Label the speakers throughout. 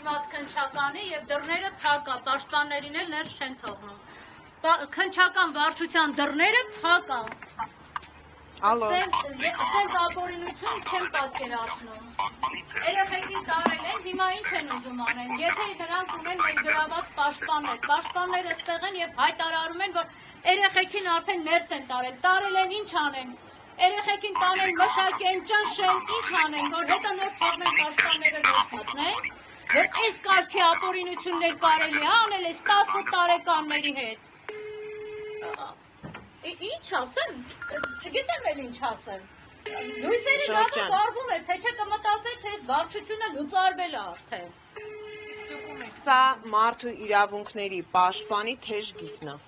Speaker 1: նվիրված քննչականի եւ դռները փակ է, պաշտպաններին էլ ներս չեն թողնում։ Քննչական վարչության դռները փակ է։ Սենց ապօրինություն չեմ պատկերացնում։ Երեխեքին տարել են, հիմա ինչ են ուզում անեն։ Եթե նրանք ունեն ներգրաված պաշտպանները ստեղ են եւ հայտարարում են, որ երեխեքին արդեն ներս են տարել են ինչ անեն։ Երեխեքին տանեն մշակեն, ճնշեն, ինչ անեն, որ հետո նոր թողնեն պաշտպանները ներս մտնեն։ Որ այս կարգի ապօրինություններ կարելի է անել այս 18 տարեկանների հետ։ Ինչ ասեմ, չգիտեմ էլ ինչ ասեմ, լույսերի լավը վարվում էր, թե չէ կմտածեք, թե այս վարչությունը լուծարվել է արդեն։
Speaker 2: Սա մարդու իրավունքների պաշտպանի թեժ գիծն է,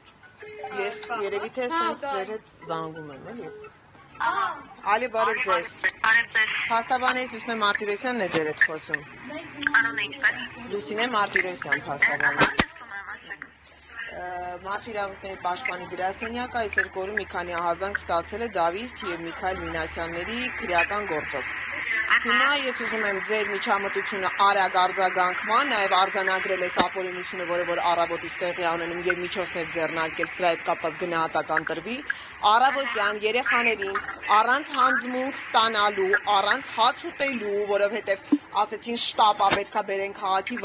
Speaker 2: ես երևի թե սենց ձեր հետ զանգում եմ, էլի։ Ալի բարև ձեզ, փաստաբանից Լուսինե Մարտիրոսյանն է ձեր հետ խոսում։ Լուսինե Մարտիրոսյան փաստաբան։ Մարդու իրավունքների պաշտպանի գրասենյակը այս երկու օրում մի քանի ահազանգ ստացել է Դավիթ եւ Միքայել Մինասյանների քրեական գործով։ Հիմա ես ուզում եմ ձեր միջամտությունը արագ արձագանքման, նաեւ արձանագրել այս ապօրինությունը, որը առավոտից տեղի ունենում եւ միջոցներ ձեռնարկել սրա հետ կապված գնահատական տրվի, առավոտյան երեխաներին առանց հանձնմունք ստանալու, առանց հաց ուտելու, որովհետեւ ասեցին շտապ պետքա բերեն քաղաքի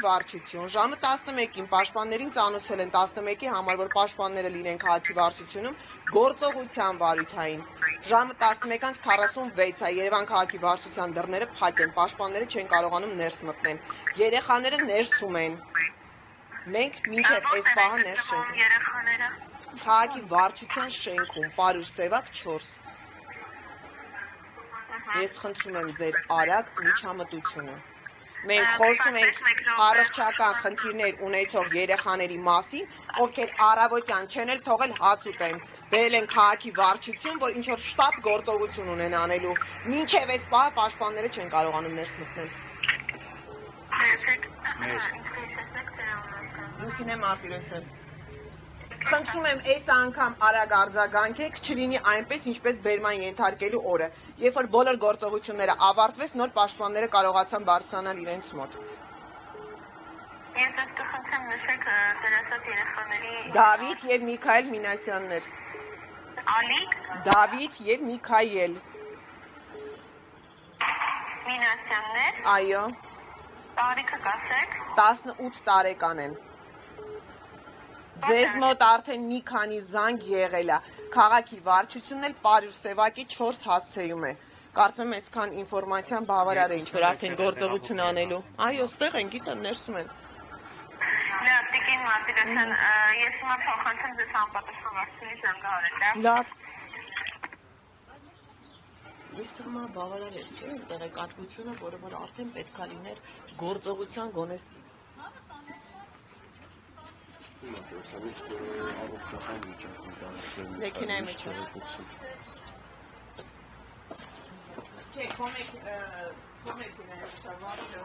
Speaker 2: վարչություն, ժամը 11-ին պաշտպաններին ծանոթել են 11-ի համար, որ պաշտպանները լինեն քաղաքի վարչությունում, գործողության վարույթային։ Ժամը 11:46 է, Երևան քաղաքի վարչության դռները փակ են, պաշտպանները չեն կարողանում ներս մտնել։ Երեխաները ներսում են։ Մենք մինչև այս պահը ներս չենք։
Speaker 3: Երեխաները
Speaker 2: Քաղաքի վարչության շենքում, Պարուշ Սևակ 4։ Ես խնդրում եմ ձեր արագ միջամտությունը։ Մենք խոսում ենք առողջական խնդիրներ ունեցող երեխաների մասին, ովքեր առավոտյան չեն էլ թողել հաց ուտեն, բերել են քաղաքի վարչություն, որ ինչ-որ շտապ գործողություն ունեն անելու, մինչև այս պահը պաշտպանները չեն կարողանում ներս մտնել։ Լուսինե Մարտիրոսյան, խնդրում եմ այս անգամ արագ արձագանքեք, չլինի այնպես, ինչպես բերման ենթարկելու օրը, երբ որ բոլոր գործողությունները ավարտվեց, նոր պաշտպանները կարողացան բարձրանալ իրենց մոտ։
Speaker 3: Ես այստեղ խնդրեմ նշեք դրասած երեխաների
Speaker 2: Դավիթ եւ Միքայել Մինասյաններ։
Speaker 3: Ալի
Speaker 2: Դավիթ եւ Միքայել
Speaker 3: Մինասյաններ։
Speaker 2: Այո,
Speaker 3: Տարիքը կասեք։
Speaker 2: 18 տարեկան են։ Ձեզ մոտ արդեն մի քանի զանգ եղել է։ Քաղաքի վարչությունն էլ Պարուշ Սևակի 4 հասցեում է։ Կարծում եմ այսքան ինֆորմացիան բավարար է, ինչ որ արդեն գործողություն անելու։ Այո, ստեղ են, գիտեմ, ներսում են։
Speaker 3: Լավ, Տիկին Մարտիրոսյան, ես հիմա փոխանցեմ ձեզ անպատասխան վարչությունի զանգահարել,
Speaker 2: լավ։ Ես թվում է բավարար էր, չէ՞, տեղեկատվությունը, որը որ արդեն պետքա լիներ գործողության գոնե սկիզբ։ Մեքենայի մեջ է։ Չէ, քո մեքենայի մեջ է, վարչը։